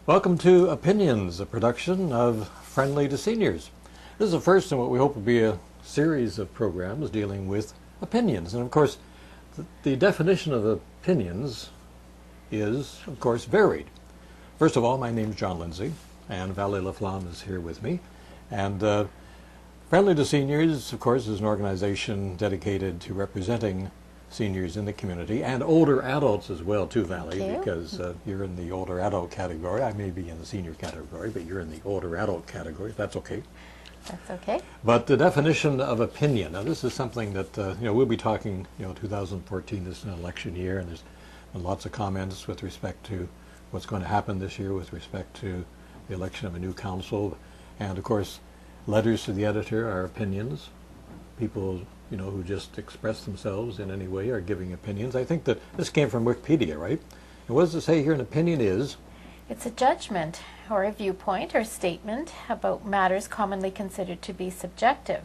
Welcome to Opinions, a production of Friendly to Seniors. This is the first in what we hope will be a series of programs dealing with opinions. And of course, the definition of opinions is, of course, varied. First of all, my name is John Lindsay, and Vally Laflamme is here with me. And Friendly to Seniors, of course, is an organization dedicated to representing seniors in the community and older adults as well too, Vally, because you're in the older adult category. I may be in the senior category, but you're in the older adult category. That's okay. That's okay. But the definition of opinion, now this is something that we'll be talking, 2014 is an election year, and there's been lots of comments with respect to what's going to happen this year with respect to the election of a new council. And of course, letters to the editor are opinions. People who just express themselves in any way are giving opinions. I think that this came from Wikipedia, right? And what does it say here? An opinion is? It's a judgment or a viewpoint or statement about matters commonly considered to be subjective.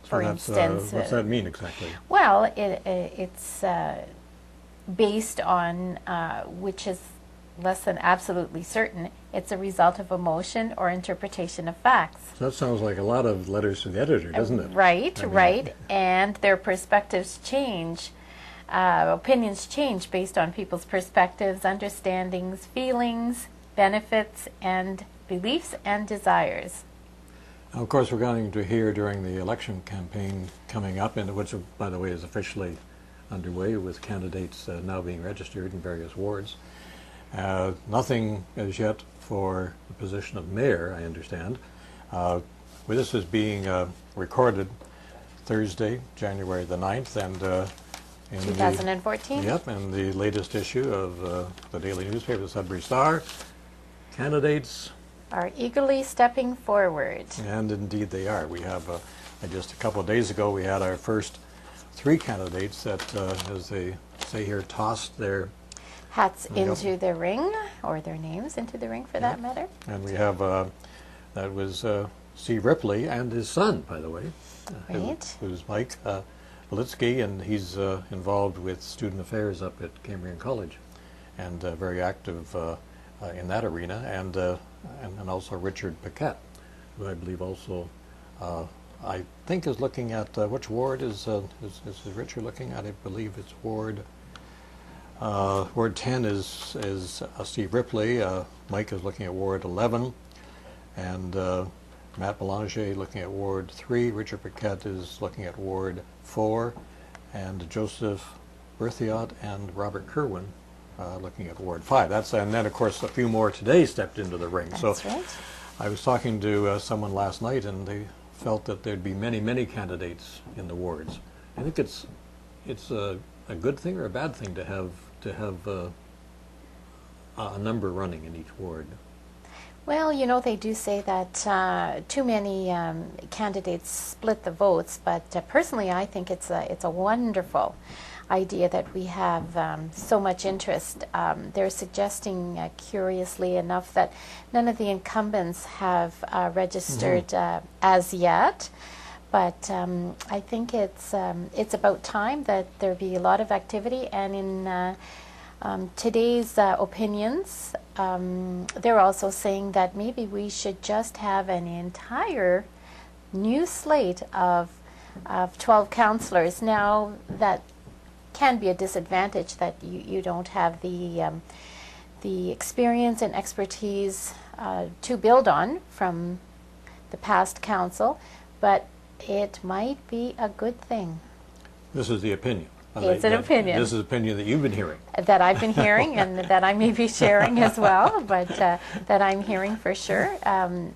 For instance, what's that mean exactly? Well, it's based on which is less than absolutely certain. It's a result of emotion or interpretation of facts. So that sounds like a lot of letters to the editor, doesn't it? Right, right. And their perspectives change. Opinions change based on people's perspectives, understandings, feelings, benefits, and beliefs and desires. Now, of course, we're going to hear during the election campaign coming up, and which, by the way, is officially underway with candidates now being registered in various wards. Nothing as yet for the position of mayor, I understand. This is being recorded Thursday, January the 9th, and in 2014? Yep, in the latest issue of the daily newspaper, the Sudbury Star, candidates are eagerly stepping forward. And indeed they are. We have, just a couple of days ago, we had our first three candidates that, as they say here, tossed their hats into the ring, or their names into the ring for that matter. And we have, that was Steve Ripley and his son, by the way, who's Mike Valitsky, and he's involved with student affairs up at Cambrian College, and very active in that arena, and also Richard Paquette, who I believe also, I think is looking at, which ward is Richard looking at? I believe it's Ward 10 is Steve Ripley. Mike is looking at Ward 11, and Matt Belanger looking at Ward 3. Richard Paquette is looking at Ward 4, and Joseph Berthiaud and Robert Kerwin looking at Ward 5. And then of course a few more today stepped into the ring. That's right. I was talking to someone last night, and they felt that there'd be many candidates in the wards. I think it's a good thing or a bad thing to have a number running in each ward. Well, they do say that too many candidates split the votes, but personally I think it's a wonderful idea that we have so much interest. They're suggesting, curiously enough, that none of the incumbents have registered as yet. But I think it's about time that there be a lot of activity, and in today's opinions, they're also saying that maybe we should just have an entire new slate of 12 councillors. Now, that can be a disadvantage that you don't have the experience and expertise to build on from the past council, but it might be a good thing. This is the opinion. It's an opinion. This is an opinion that you've been hearing. That I've been hearing, and that I may be sharing as well, but that I'm hearing for sure.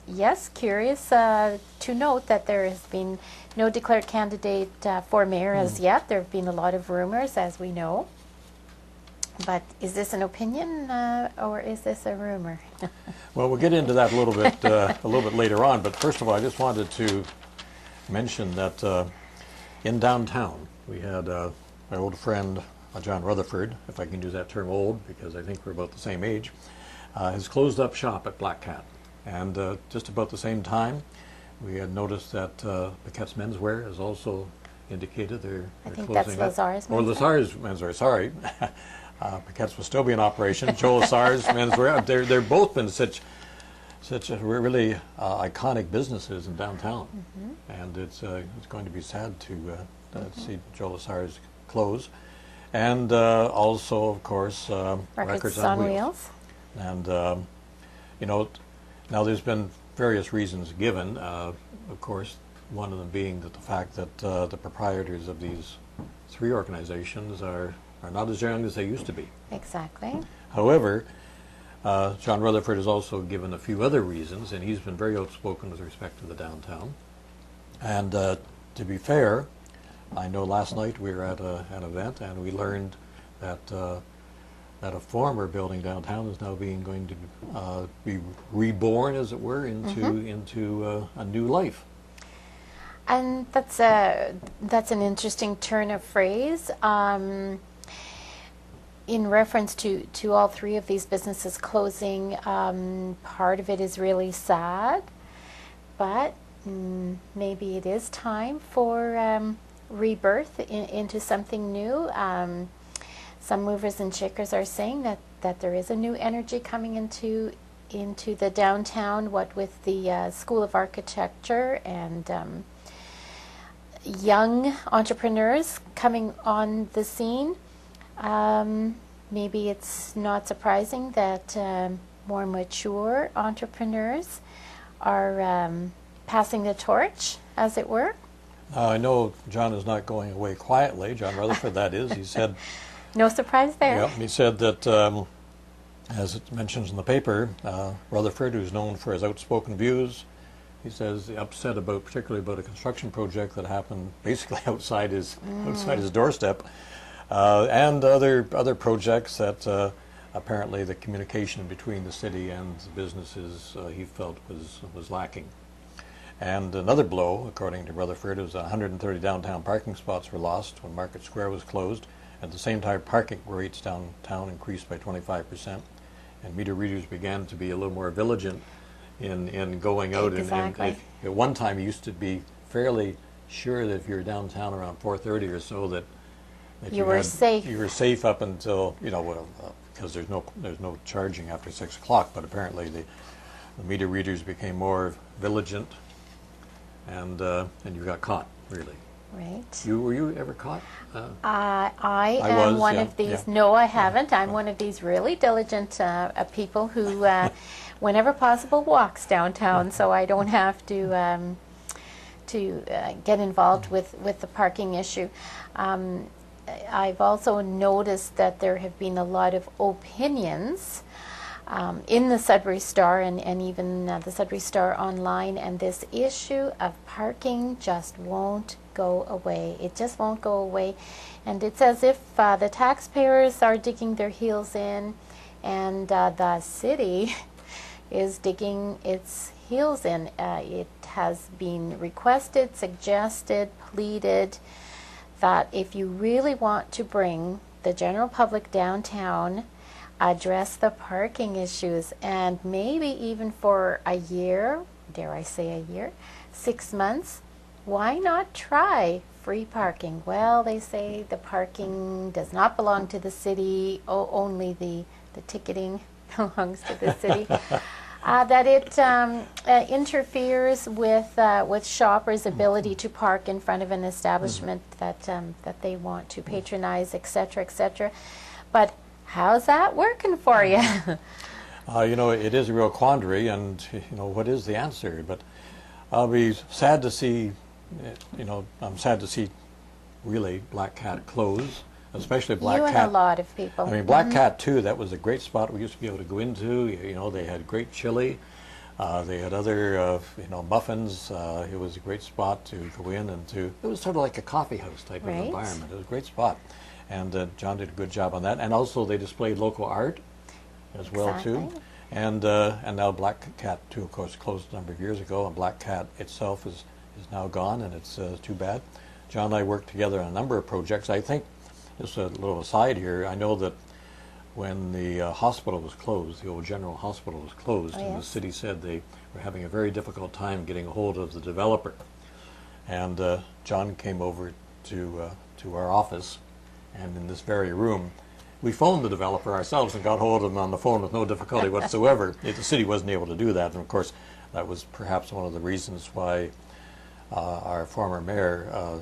Yes, curious to note that there has been no declared candidate for mayor as yet. There have been a lot of rumors, as we know. But is this an opinion or is this a rumor? Well, we'll get into that a little bit later on. But first of all, I just wanted to mention that in downtown we had my old friend John Rutherford, if I can use that term old, because I think we're about the same age, has closed up shop at Black Cat. And just about the same time, we had noticed that Paquette's Menswear has also indicated they're I think closing that's Lazar's up. Or Menswear. Lazar's Menswear, sorry. Paquette's will still be in operation. Joe Lasar's menswear. They're both been such really iconic businesses in downtown, and it's going to be sad to see Joe Lasar's close, and also of course Records on Wheels. And you know, now there's been various reasons given. Of course, one of them being that the fact that the proprietors of these three organizations are not as young as they used to be. Exactly. However, John Rutherford has also given a few other reasons, and he's been very outspoken with respect to the downtown. And to be fair, I know last night we were at an event, and we learned that that a former building downtown is now going to be reborn, as it were, into a new life. And that's an interesting turn of phrase. In reference to all three of these businesses closing, part of it is really sad, but maybe it is time for rebirth into something new. Some movers and shakers are saying that there is a new energy coming into the downtown, what with the School of Architecture and young entrepreneurs coming on the scene. Maybe it's not surprising that more mature entrepreneurs are passing the torch, as it were. I know John is not going away quietly. John Rutherford, that is. He said... No surprise there. Yeah, he said that, as it mentions in the paper, Rutherford, who's known for his outspoken views, he says upset particularly about a construction project that happened basically outside his doorstep. And other projects that apparently the communication between the city and the businesses he felt was lacking. And another blow, according to Rutherford, was 130 downtown parking spots were lost when Market Square was closed. At the same time, parking rates downtown increased by 25%, and meter readers began to be a little more vigilant in going out. Exactly. And at one time, you used to be fairly sure that if you were downtown around 4:30 or so that you were safe. You were safe up until, because there's no charging after 6 o'clock. But apparently the meter readers became more vigilant, and you got caught, really. Right. Were you ever caught? I am one of these. Yeah. No, I haven't. I'm one of these really diligent people who, whenever possible, walks downtown, so I don't have to get involved with the parking issue. I've also noticed that there have been a lot of opinions in the Sudbury Star and even the Sudbury Star online, and this issue of parking just won't go away. It just won't go away, and it's as if the taxpayers are digging their heels in, and the city is digging its heels in. It has been requested, suggested, pleaded that if you really want to bring the general public downtown, address the parking issues, and maybe even for a year, dare I say a year, 6 months, why not try free parking? Well, they say the parking does not belong to the city, only the ticketing belongs to the city. That it interferes with shoppers' ability to park in front of an establishment that they want to patronize, etc., etc. But how's that working for you? It is a real quandary, and what is the answer? But I'll be sad to see. I'm sad to see really Black Cat close, especially Black Cat. You and a lot of people. I mean, Black Cat too. That was a great spot we used to be able to go into. They had great chili. They had other muffins. It was a great spot to go in it was sort of like a coffee house type of environment. It was a great spot, and John did a good job on that. And also they displayed local art as well too. And now Black Cat too, of course, closed a number of years ago, and Black Cat itself is now gone, and it's too bad. John and I worked together on a number of projects. I think, just a little aside here, I know that when the hospital was closed, the old general hospital was closed, and the city said they were having a very difficult time getting a hold of the developer. And John came over to our office, and in this very room, we phoned the developer ourselves and got hold of him on the phone with no difficulty whatsoever. The city wasn't able to do that, and of course that was perhaps one of the reasons why our former mayor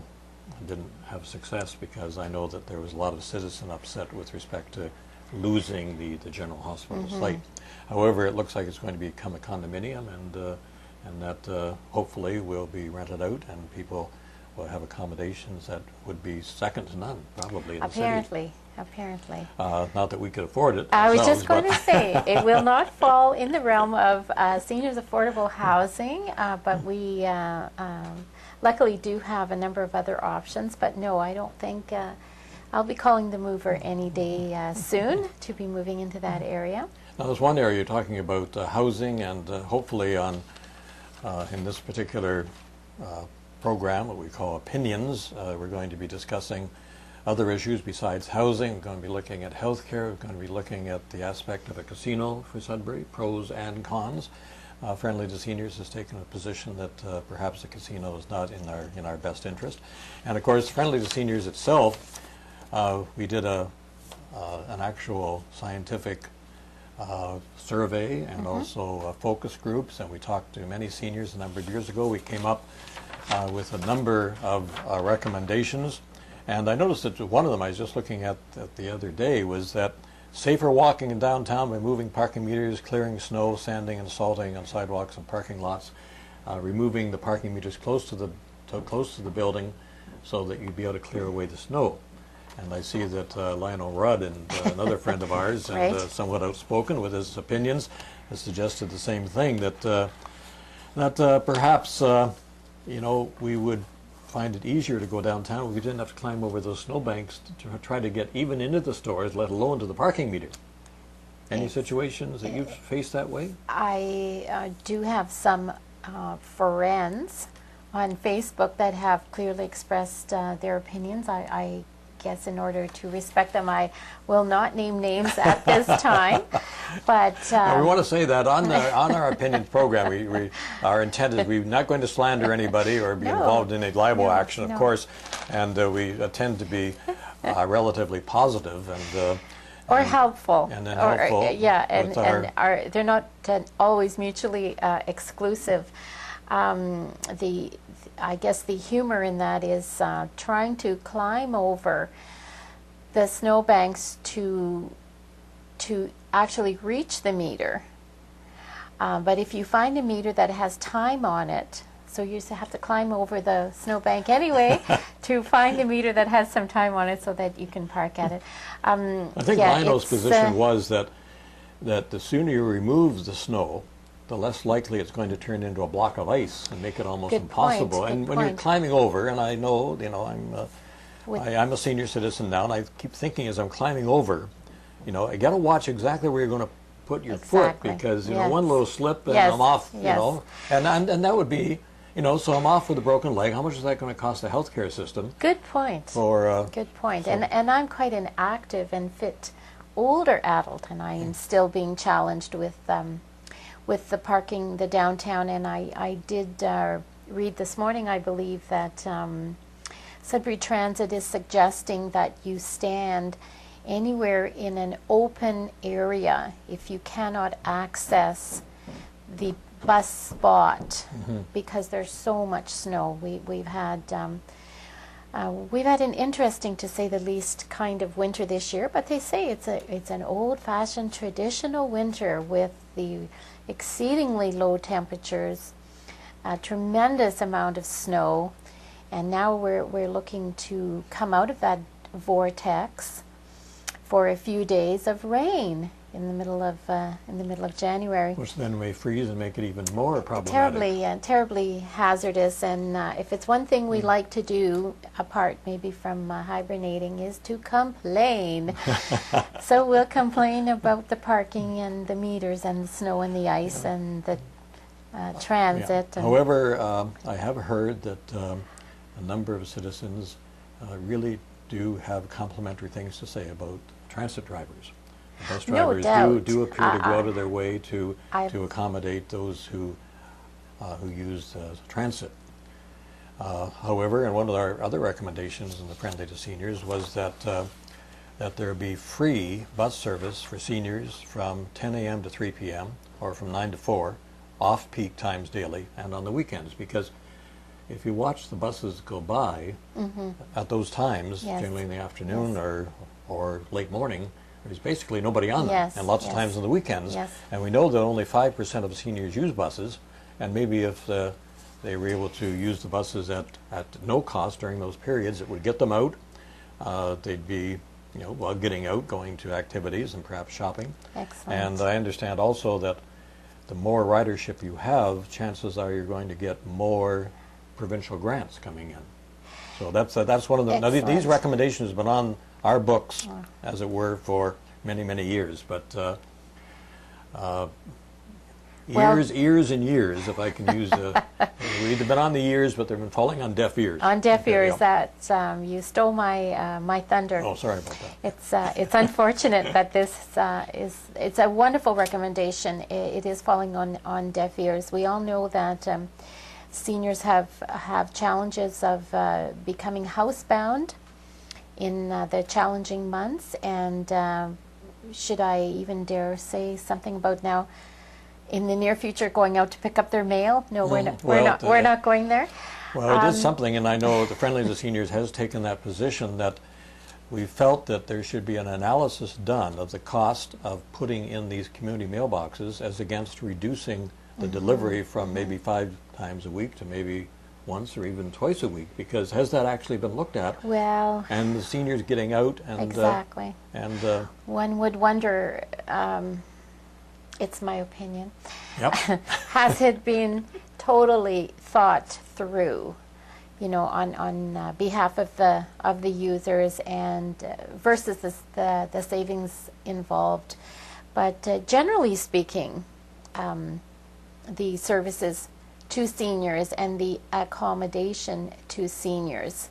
didn't have success, because I know that there was a lot of citizen upset with respect to losing the general hospital site. However, it looks like it's going to become a condominium, and that hopefully will be rented out, and people will have accommodations that would be second to none, probably, in the city. Apparently. Not that we could afford it I was ourselves, just going but to say, it will not fall in the realm of seniors' affordable housing, but we luckily do have a number of other options. But no, I don't think I'll be calling the mover any day soon to be moving into that area. Now, there's one area you're talking about housing, and hopefully in this particular program, what we call Opinions, we're going to be discussing other issues besides housing. We're going to be looking at healthcare. We're going to be looking at the aspect of a casino for Sudbury, pros and cons. Friendly to Seniors has taken a position that perhaps the casino is not in our best interest. And of course, Friendly to Seniors itself, we did an actual scientific survey and also focus groups, and we talked to many seniors a number of years ago. We came up with a number of recommendations, and I noticed that one of them I was just looking at the other day was that safer walking in downtown by moving parking meters, clearing snow, sanding and salting on sidewalks and parking lots, removing the parking meters close to the building so that you'd be able to clear away the snow. And I see that Lionel Rudd, and another friend of ours, and somewhat outspoken with his opinions, has suggested the same thing, that perhaps we would find it easier to go downtown if we didn't have to climb over those snowbanks to try to get even into the stores, let alone to the parking meter. Any situations that you've faced that way? I do have some friends on Facebook that have clearly expressed their opinions. I guess in order to respect them, I will not name names at this time. But we want to say that on our opinions program, our intent is we're not going to slander anybody or be involved in a libel action, of course, and we tend to be relatively positive and or helpful. And then helpful. And they're not always mutually exclusive. I guess the humor in that is trying to climb over the snowbanks to actually reach the meter. But if you find a meter that has time on it, so you have to climb over the snowbank anyway to find a meter that has some time on it so that you can park at it. I think Lionel's position was that the sooner you remove the snow, the less likely it's going to turn into a block of ice and make it almost impossible. And when you're climbing over, and I know, I'm a senior citizen now, and I keep thinking as I'm climbing over, I got to watch exactly where you're going to put your foot, because one little slip and I'm off, and that would be, so I'm off with a broken leg. How much is that going to cost the healthcare system? Good point. Good point. And I'm quite an active and fit older adult, and I am still being challenged with the parking, the downtown, and I did read this morning, I believe, that Sudbury Transit is suggesting that you stand anywhere in an open area if you cannot access the bus spot because there's so much snow. We've had an interesting, to say the least, kind of winter this year, but they say it's an old-fashioned traditional winter with the exceedingly low temperatures, a tremendous amount of snow, and now we're looking to come out of that vortex for a few days of rain in the middle of January, which then may freeze and make it even more problematic. Terribly hazardous. And if it's one thing we like to do, apart maybe from hibernating, is to complain. So we'll complain about the parking and the meters and the snow and the ice and the transit. And however, I have heard that a number of citizens really do have complimentary things to say about transit drivers. Bus drivers do appear to go out of their way to accommodate those who use transit. However, and one of our other recommendations in the Friendly to Seniors was that that there be free bus service for seniors from 10 a.m. to 3 p.m. or from 9 to 4, off-peak times daily and on the weekends. Because if you watch the buses go by at those times, Yes. generally in the afternoon or late morning, there's basically nobody on them. Yes, And lots of yes. times on the weekends. Yes. And we know that only 5% of seniors use buses. And maybe if they were able to use the buses at no cost during those periods, it would get them out. They'd be, getting out, going to activities and perhaps shopping. Excellent. And I understand also that the more ridership you have, chances are you're going to get more provincial grants coming in. So that's one of the. Now these Excellent. recommendations have been on our books, as it were, for many, many years. But years and years, if I can use we've been on the years, but they've been falling on deaf ears. On deaf Okay, ears, yeah. that you stole my thunder. Oh, sorry about that. It's unfortunate that this it's a wonderful recommendation. It is falling on deaf ears. We all know that seniors have challenges of becoming housebound in the challenging months, and should I even dare say something about now in the near future going out to pick up their mail? No, we're not going there. Well, it is something, and I know the Friendly to Seniors has taken that position that we felt that there should be an analysis done of the cost of putting in these community mailboxes as against reducing the delivery from maybe 5 times a week to maybe once or even twice a week, because has that actually been looked at? Well, and the seniors getting out and exactly. One would wonder. It's my opinion. Yep. Has it been totally thought through, on behalf of the users and versus the savings involved? But generally speaking, the services to seniors and the accommodation to seniors,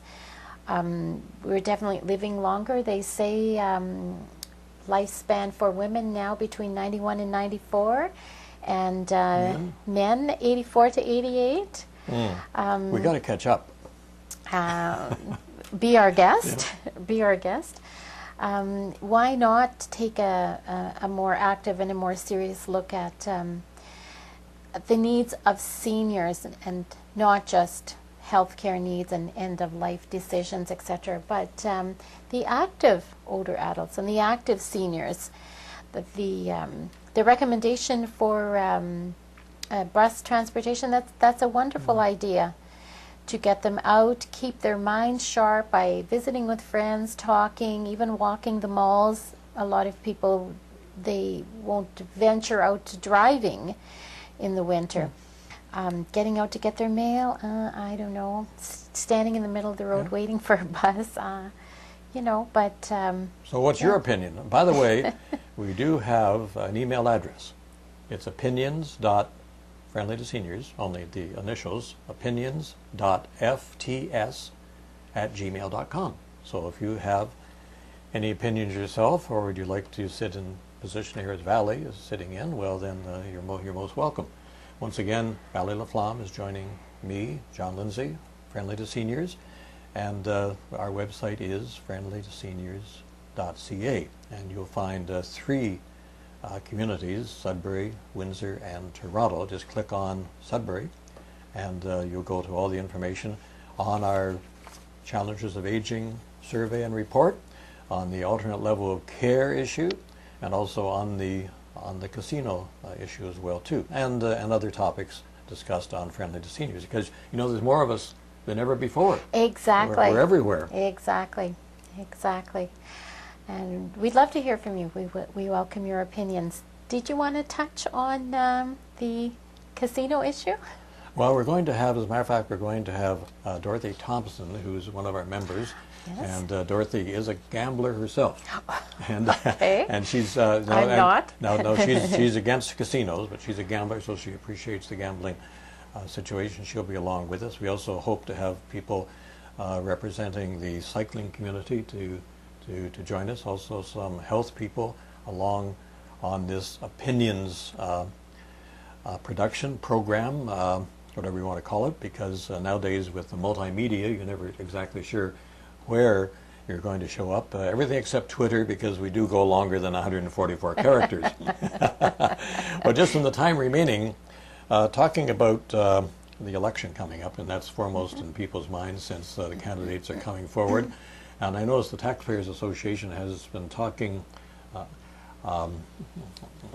we're definitely living longer. They say lifespan for women now between 91 and 94, and men 84 to 88. We got to catch up. Be our guest. Yeah. Be our guest. Why not take a more active and a more serious look at the needs of seniors, and not just healthcare needs and end-of-life decisions, etc., but the active older adults and the active seniors. The recommendation for bus transportation, that's a wonderful idea, to get them out, keep their minds sharp by visiting with friends, talking, even walking the malls. A lot of people, they won't venture out driving in the winter. Getting out to get their mail, I don't know, standing in the middle of the road waiting for a bus, but... So what's your opinion? By the way, we do have an email address. It's opinions.friendly to seniors, only the initials, opinions.fts@gmail.com. So if you have any opinions yourself, or would you like to sit in position here as Vally is sitting in, well then you're most welcome. Once again, Vally Laflamme is joining me, John Lindsay, Friendly to Seniors, and our website is friendlytoseniors.ca, and you'll find 3 communities, Sudbury, Windsor, and Toronto. Just click on Sudbury, and you'll go to all the information on our Challenges of Aging survey and report, on the alternate level of care issue, and also on the casino issue as well too, and other topics discussed on Friendly to Seniors, because there's more of us than ever before. Exactly. We're everywhere. Exactly. And we'd love to hear from you. We welcome your opinions. Did you want to touch on the casino issue? Well, we're going to have, as a matter of fact, we're going to have Dorothy Thompson, who's one of our members. Yes. And Dorothy is a gambler herself, and okay. And she's I'm not. No, she's against casinos, but she's a gambler, so she appreciates the gambling situation. She'll be along with us. We also hope to have people representing the cycling community to join us. Also, some health people along on this opinions production program, whatever you want to call it, because nowadays with the multimedia, you're never exactly sure where you're going to show up. Everything except Twitter, because we do go longer than 144 characters. But just in the time remaining, talking about the election coming up, and that's foremost in people's minds since the candidates are coming forward. And I notice the Taxpayers Association has been talking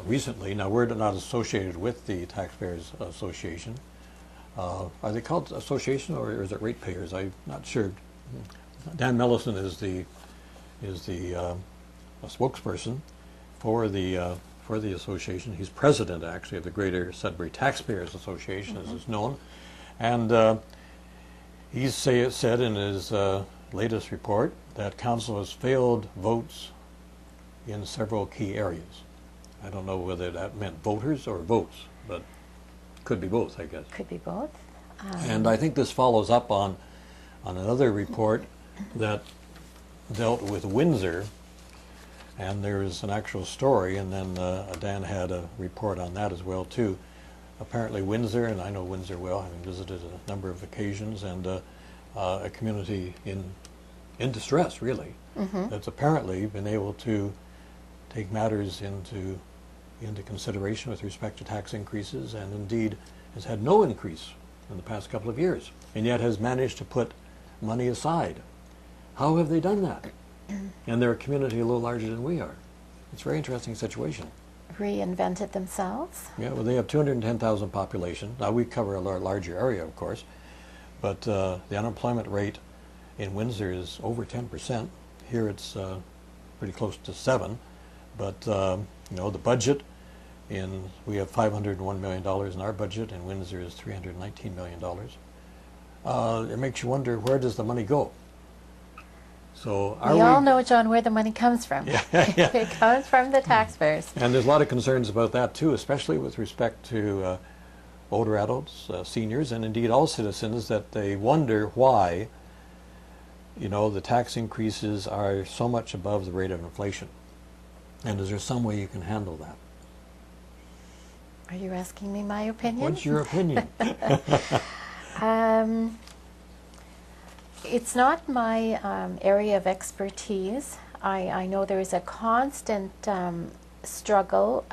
recently. Now, we're not associated with the Taxpayers Association. Are they called association, or is it ratepayers? I'm not sure. Dan Mellison is the spokesperson for the association. He's president, actually, of the Greater Sudbury Taxpayers Association, as it's known. And he said in his latest report that council has failed votes in several key areas. I don't know whether that meant voters or votes, but could be both, I guess. Could be both. And I think this follows up on another report that dealt with Windsor, and there's an actual story, and then Dan had a report on that as well too. Apparently Windsor, and I know Windsor well, having visited a number of occasions, and a community in distress, really, that's apparently been able to take matters into consideration with respect to tax increases, and indeed has had no increase in the past couple of years, and yet has managed to put money aside. How have they done that? And they're a community a little larger than we are. It's a very interesting situation. Reinvented themselves? Yeah, well, they have 210,000 population. Now, we cover a larger area, of course, but the unemployment rate in Windsor is over 10%. Here it's pretty close to 7%. But, you know, the budget, we have $501 million in our budget, and Windsor is $319 million. It makes you wonder, where does the money go? So we all know, John, where the money comes from. Yeah. It comes from the taxpayers. And there's a lot of concerns about that too, especially with respect to older adults, seniors, and indeed all citizens, that they wonder why, you know, the tax increases are so much above the rate of inflation. And is there some way you can handle that? Are you asking me my opinion? What's your opinion? It's not my area of expertise. I know there is a constant struggle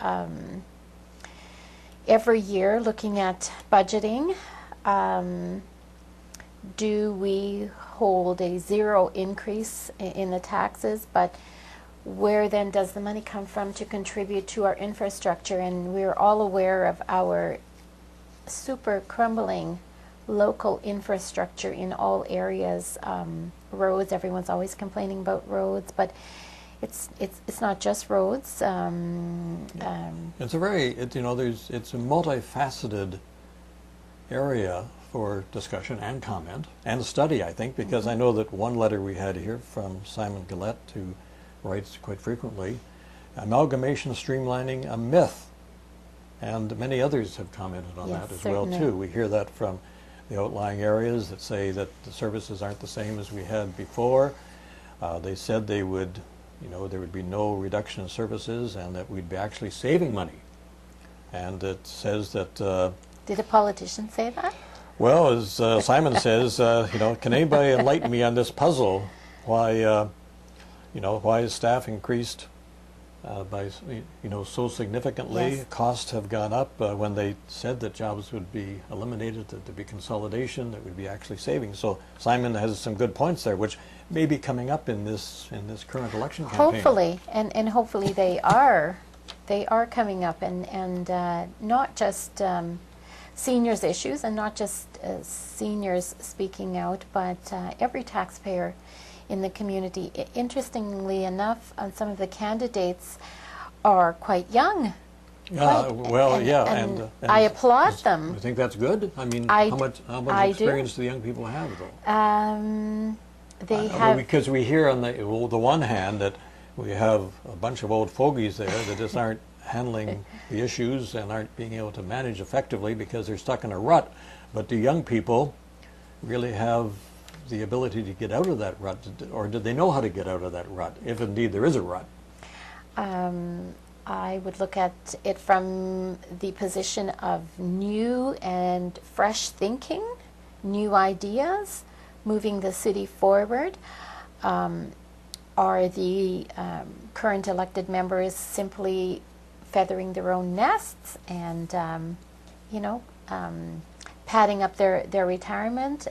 every year looking at budgeting. Do we hold a zero increase in the taxes, but where then does the money come from to contribute to our infrastructure? And we're all aware of our super crumbling local infrastructure in all areas. Roads, everyone's always complaining about roads, but it's not just roads. It's a very, it's a multifaceted area for discussion and comment and study, I think, because I know that one letter we had here from Simon Gillette, who writes quite frequently, amalgamation streamlining, a myth, and many others have commented on that as certainly. Well too. We hear that from the outlying areas that say that the services aren't the same as we had before. They said they would, there would be no reduction in services, and that we'd be actually saving money. And it says that... Did a politician say that? Well, as Simon says, can anybody enlighten me on this puzzle? Why, why is staff increased by, so significantly? Yes. Costs have gone up when they said that jobs would be eliminated, that there'd be consolidation, that we'd be actually saving. So Simon has some good points there, which may be coming up in this current election campaign. Hopefully, and hopefully they are coming up, and not just seniors issues, and not just seniors speaking out, but every taxpayer in the community. Interestingly enough, some of the candidates are quite young. And I applaud them. You think that's good? I mean, how much experience do the young people have, though? They have, because we hear on the one hand that we have a bunch of old fogies there that just aren't handling the issues and aren't being able to manage effectively because they're stuck in a rut. But do young people really have the ability to get out of that rut, or do they know how to get out of that rut, if indeed there is a rut? I would look at it from the position of new and fresh thinking, new ideas, moving the city forward. are the current elected members simply feathering their own nests and, padding up their retirement,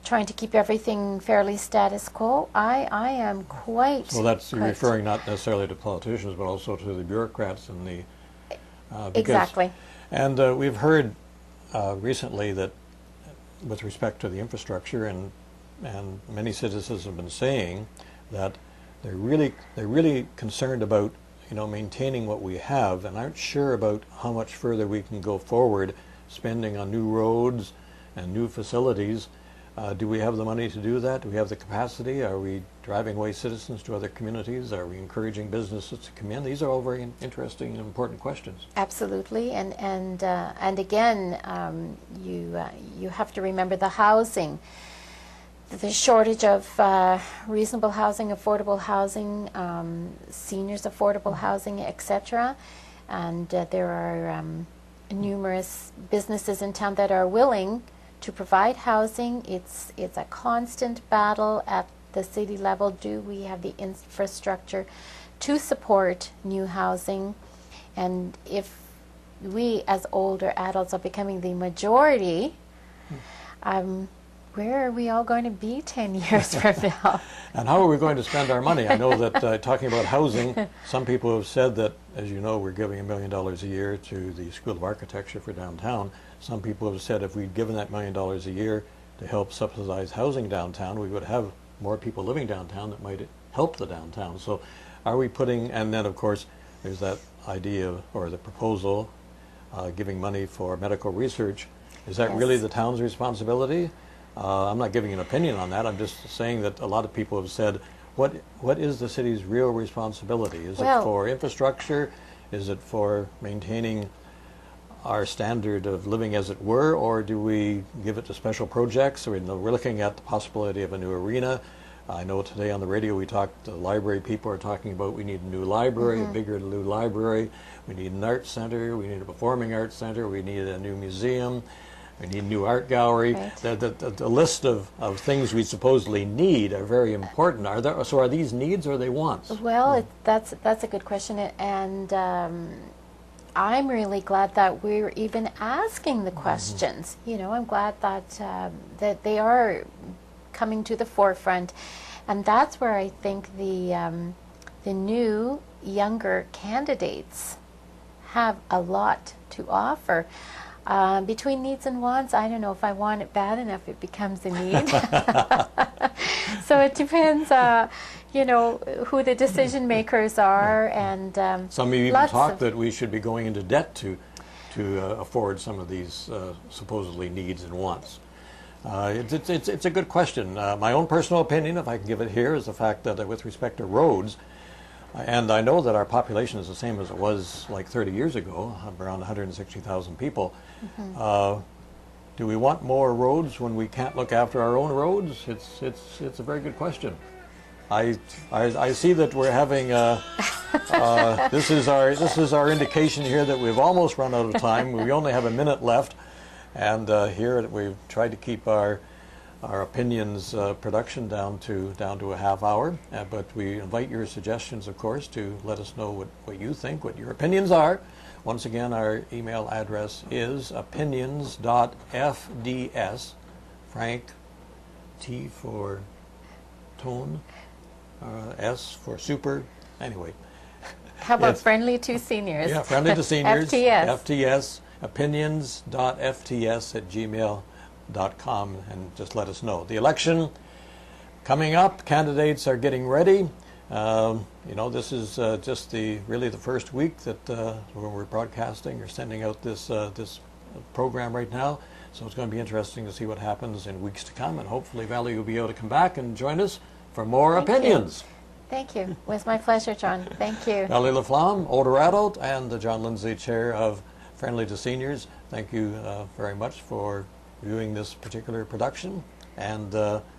trying to keep everything fairly status quo? I am quite... Well, you're referring not necessarily to politicians, but also to the bureaucrats and the... Exactly. And we've heard recently that with respect to the infrastructure, and many citizens have been saying that they're really concerned about maintaining what we have, and aren't sure about how much further we can go forward spending on new roads and new facilities. Do we have the money to do that? Do we have the capacity? Are we driving away citizens to other communities? Are we encouraging businesses to come in? These are all very interesting and important questions. Absolutely, and again, you have to remember the housing, the shortage of reasonable housing, affordable housing, seniors affordable housing, etc. And there are numerous businesses in town that are willing to provide housing. It's a constant battle at the city level. Do we have the infrastructure to support new housing? And if we as older adults are becoming the majority, where are we all going to be 10 years from now? And how are we going to spend our money? I know that talking about housing, some people have said that, as you know, we're giving $1 million a year to the School of Architecture for downtown. Some people have said if we'd given that $1 million a year to help subsidize housing downtown, we would have more people living downtown that might help the downtown. So are we putting, and then of course there's that idea or the proposal giving money for medical research. Is that really the town's responsibility? I'm not giving an opinion on that. I'm just saying that a lot of people have said, what is the city's real responsibility? Is it for infrastructure? Is it for maintaining our standard of living as it were, or do we give it to special projects? We're looking at the possibility of a new arena. I know today on the radio the library people are talking about we need a new library, a bigger new library. We need an art center. We need a performing arts center. We need a new museum. We need a new art gallery. Right. The list of things we supposedly need are very important. Are these needs or are they wants? Well, that's a good question, and I'm really glad that we're even asking the questions. I'm glad that they are coming to the forefront, and that's where I think the new younger candidates have a lot to offer. Between needs and wants, I don't know if I want it bad enough, it becomes a need. So it depends, who the decision makers are, and some even talk that we should be going into debt to afford some of these supposedly needs and wants. It's a good question. My own personal opinion, if I can give it here, is the fact that with respect to roads, and I know that our population is the same as it was like 30 years ago, around 160,000 people. Do we want more roads when we can't look after our own roads? It's a very good question. I see that we're having this is our indication here that we've almost run out of time. We only have a minute left, and here we've tried to keep our opinions production down to a half hour, but we invite your suggestions, of course, to let us know what you think, what your opinions are. Once again, our email address is opinions.fds, Frank, T for tone, S for super, anyway. How about friendly to seniors? Yeah, friendly to seniors. FTS. opinions.fts@gmail.com, and just let us know. The election coming up, candidates are getting ready. This is just really the first week that when we're broadcasting or sending out this program right now. So it's going to be interesting to see what happens in weeks to come, and hopefully Vally will be able to come back and join us for more opinions. Thank you. It was my pleasure, John. Thank you. Vally Laflamme, older adult, and the John Lindsay Chair of Friendly to Seniors. Thank you very much for viewing this particular production, and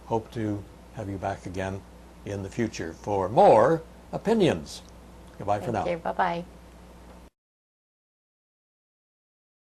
hope to have you back again in the future for more opinions. Goodbye for now. Thank you. Bye-bye.